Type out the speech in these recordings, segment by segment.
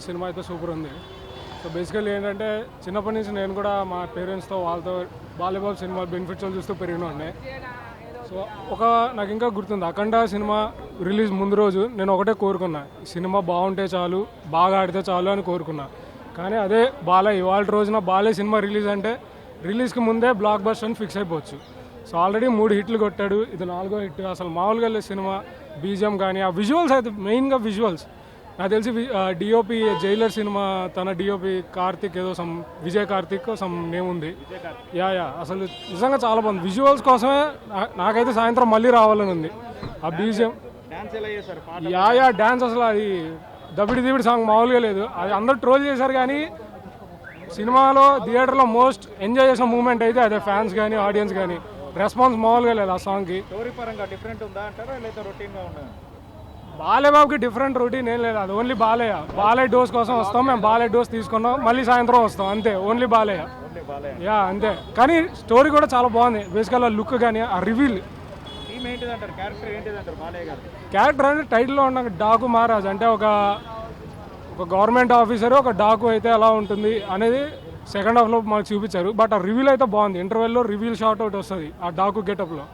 Cinema అయితే super ఉంది. So basically ఏంటంటే చిన్నప్పటి నుంచి నేను కూడా మా పేరెంట్స్తో వాళ్ళతో వాలీబాల్ సినిమా బెనిఫిట్స్ చూస్తూ పెరిగిన ఉన్నాయి. సో నాకు ఇంకా గుర్తుంది, అఖండ సినిమా రిలీజ్ ముందు రోజు నేను ఒకటే కోరుకున్నా, సినిమా బాగుంటే చాలు, బాగా ఆడితే చాలు అని కోరుకున్నా. కానీ అదే ఇవాళ రోజున బాలే సినిమా రిలీజ్ అంటే రిలీజ్కి ముందే బ్లాక్ బస్టర్ అని ఫిక్స్ అయిపోవచ్చు. సో ఆల్రెడీ 3 హిట్లు కొట్టాడు, ఇది 4వ హిట్. అసలు మామూలుగా లేదు సినిమా. బీజిఎం కానీ ఆ విజువల్స్ అయితే మెయిన్గా విజువల్స్ నాకు తెలిసి డిఓపి జైలర్ సినిమా తన డిఓపి కార్తిక్ ఏదో విజయ్ కార్తిక్ నేమ్ ఉంది. యా అసలు నిజంగా చాలా బాగుంది. విజువల్స్ కోసమే నాకైతే సాయంత్రం మళ్ళీ రావాలని ఉంది. ఆ బీజిఎం డ్యాన్స్ అసలు అది దబిడి సాంగ్ మామూలుగా లేదు. అది అందరూ ట్రోల్ చేశారు కానీ సినిమాలో థియేటర్లో మోస్ట్ ఎంజాయ్ చేసిన మూమెంట్ అయితే అదే. ఫ్యాన్స్ కానీ ఆడియన్స్ కానీ రెస్పాన్స్ మామూలుగా లేదు ఆ సాంగ్కి. బాలేబాబుకి డిఫరెంట్ రొటీన్ ఏం లేదు, అది ఓన్లీ బాలయ్య డోస్ కోసం వస్తాం మేము. బాలయ్య డోస్ తీసుకున్నాం, మళ్ళీ సాయంత్రం వస్తాం, అంతే. ఓన్లీ బాలయ్య అంతే. కానీ స్టోరీ కూడా చాలా బాగుంది. బేసికల్ లుక్ కానీ ఆ రివీల్ క్యారెక్టర్ అంటే టైటిల్లో ఉన్న డాకు మహారాజ్ అంటే ఒక గవర్నమెంట్ ఆఫీసర్, ఒక డాకు అయితే ఎలా ఉంటుంది అనేది సెకండ్ హాఫ్లో మాకు చూపించారు. బట్ ఆ రివీల్ అయితే బాగుంది. ఇంటర్వెల్లో రివీల్ షాట్ అవుట్ వస్తుంది ఆ డాకు గెటప్లో.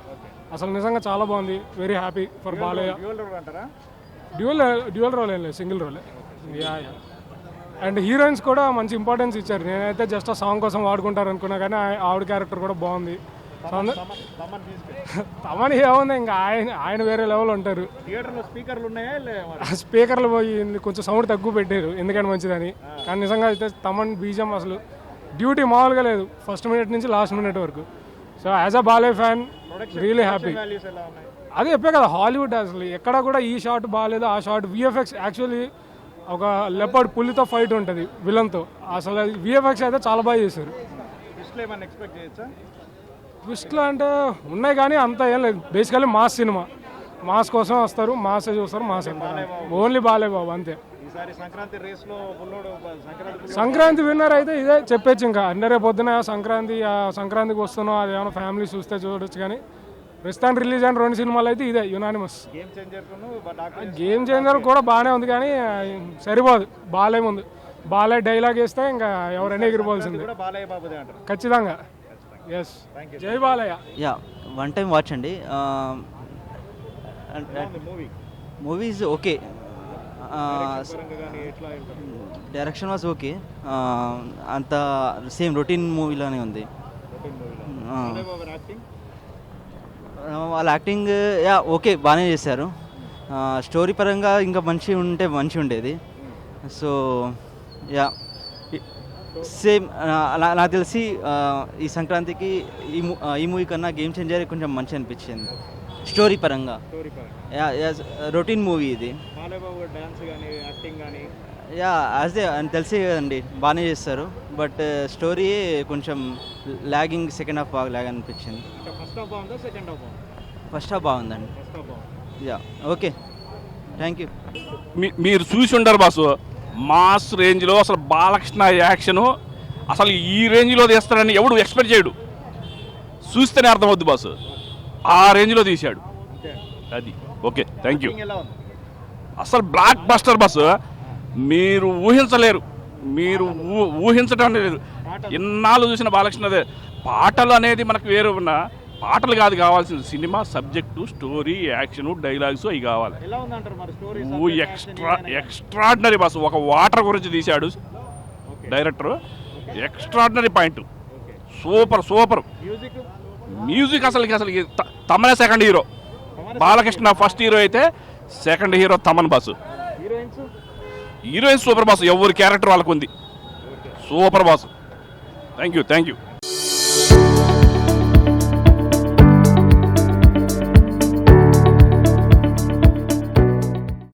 అసలు నిజంగా చాలా బాగుంది. Very happy for Balayya. Dual role ఏం లేదు, సింగిల్ రోలే. అండ్ హీరోయిన్స్ కూడా మంచి ఇంపార్టెన్స్ ఇచ్చారు. నేనైతే జస్ట్ ఆ సాంగ్ కోసం వాడుకుంటారు అనుకున్నా, కానీ ఆవిడ క్యారెక్టర్ కూడా బాగుంది. తమన్ ఏముంది, ఇంకా ఆయన వేరే లెవెల్ ఉంటారు. స్పీకర్లు పోయి కొంచెం సౌండ్ తక్కువ పెట్టారు ఎందుకని మంచిదని. కానీ నిజంగా అయితే తమన్ బీజం అసలు డ్యూటీ మామూలుగా లేదు, ఫస్ట్ మినిట్ నుంచి లాస్ట్ మినిట్ వరకు. So as a Balayya fan really happy. అదే చెప్పే కదా, హాలీవుడ్ అసలు ఎక్కడ కూడా ఈ షాట్ బాగాలేదు, ఆ షాట్ విఎఫ్ఎక్స్. యాక్చువల్లీ ఒక లెపర్డ్ పులితో ఫైట్ ఉంటుంది విలన్తో, అసలు విఎఫ్ఎక్స్ అయితే చాలా బాగా చేశారు. ట్విస్ట్లు అంటే ఉన్నాయి కానీ అంత ఏం లేదు. బేసికల్లీ మాస్ సినిమా, మాస్ కోసం వస్తారు, మాసే చూస్తారు, మాస్ అంటారు. ఓన్లీ బాలయ్య బాబు అంతే. సంక్రాంతి విన్నర్ అయితే ఇదే చెప్పచ్చు. ఇంకా అంటే రేపు పొద్దున సంక్రాంతికి వస్తున్నాం, అది ఏమైనా ఫ్యామిలీ చూస్తే చూడొచ్చు. కానీ ప్రస్తుతానికి రిలీజ్ అయిన 2 సినిమాలు అయితే ఇదే యునానిమస్. గేమ్ చేంజర్ కూడా బాగానే ఉంది కానీ సరిపోదు. బాలయ్య ముందు బాలయ్య డైలాగ్ వేస్తే ఇంకా ఎవరైనా ఎగిరిపోవాల్సింది ఖచ్చితంగా. ఎస్, జై బాలయ్య. వన్ టైం వాచ్ అండి. Movies okay, direction was okay, అంత సేమ్ రొటీన్ మూవీలోనే ఉంది. వాళ్ళ యాక్టింగ్ ఓకే బాగానే చేశారు. స్టోరీ పరంగా ఇంకా మంచి ఉండేది. సో సేమ్ నాకు తెలిసి ఈ సంక్రాంతికి ఈ మూవీ కన్నా గేమ్ చేంజర్ కొంచెం మంచి అనిపించింది స్టోరీ పరంగా. రొటీన్ మూవీ ఇది. అదే అని తెలిసి కదండి, బాగానే చేస్తారు. బట్ స్టోరీ కొంచెం లాగింగ్, సెకండ్ హాఫ్ బాగా లాగ్ అనిపించింది. ఫస్ట్ హాఫ్ బాగుందండి. Okay, thank you. మీరు చూసి ఉంటారు బాసు, మాస్ రేంజ్లో అసలు బాలకృష్ణ యాక్షను అసలు ఈ రేంజ్లో తీస్తాడని ఎవడు ఎక్స్పెక్ట్ చేయడు. చూస్తేనే అర్థమవుద్ది బాసు, ఆ రేంజ్లో తీశాడు అది. Okay, thank you. అసలు బ్లాక్ బస్టర్ బస్సు మీరు ఊహించలేరు, మీరు ఊహించడం లేదు. ఇన్నాళ్ళు చూసిన బాలకృష్ణదే. పాటలు అనేది మనకు వేరే ఉన్న పాటలు కాదు కావాల్సింది, cinema subject, story, action, dialogues అవి కావాలి. Extraordinary boss. ఒక వాటర్ గురించి తీశాడు director, extraordinary point. Super music. అసలు తమనే second hero, Balakrishna first hero అయితే second hero Thaman boss. Heroine super boss, ఎవరి క్యారెక్టర్ వాళ్ళకు ఉంది. Super boss. Thank you.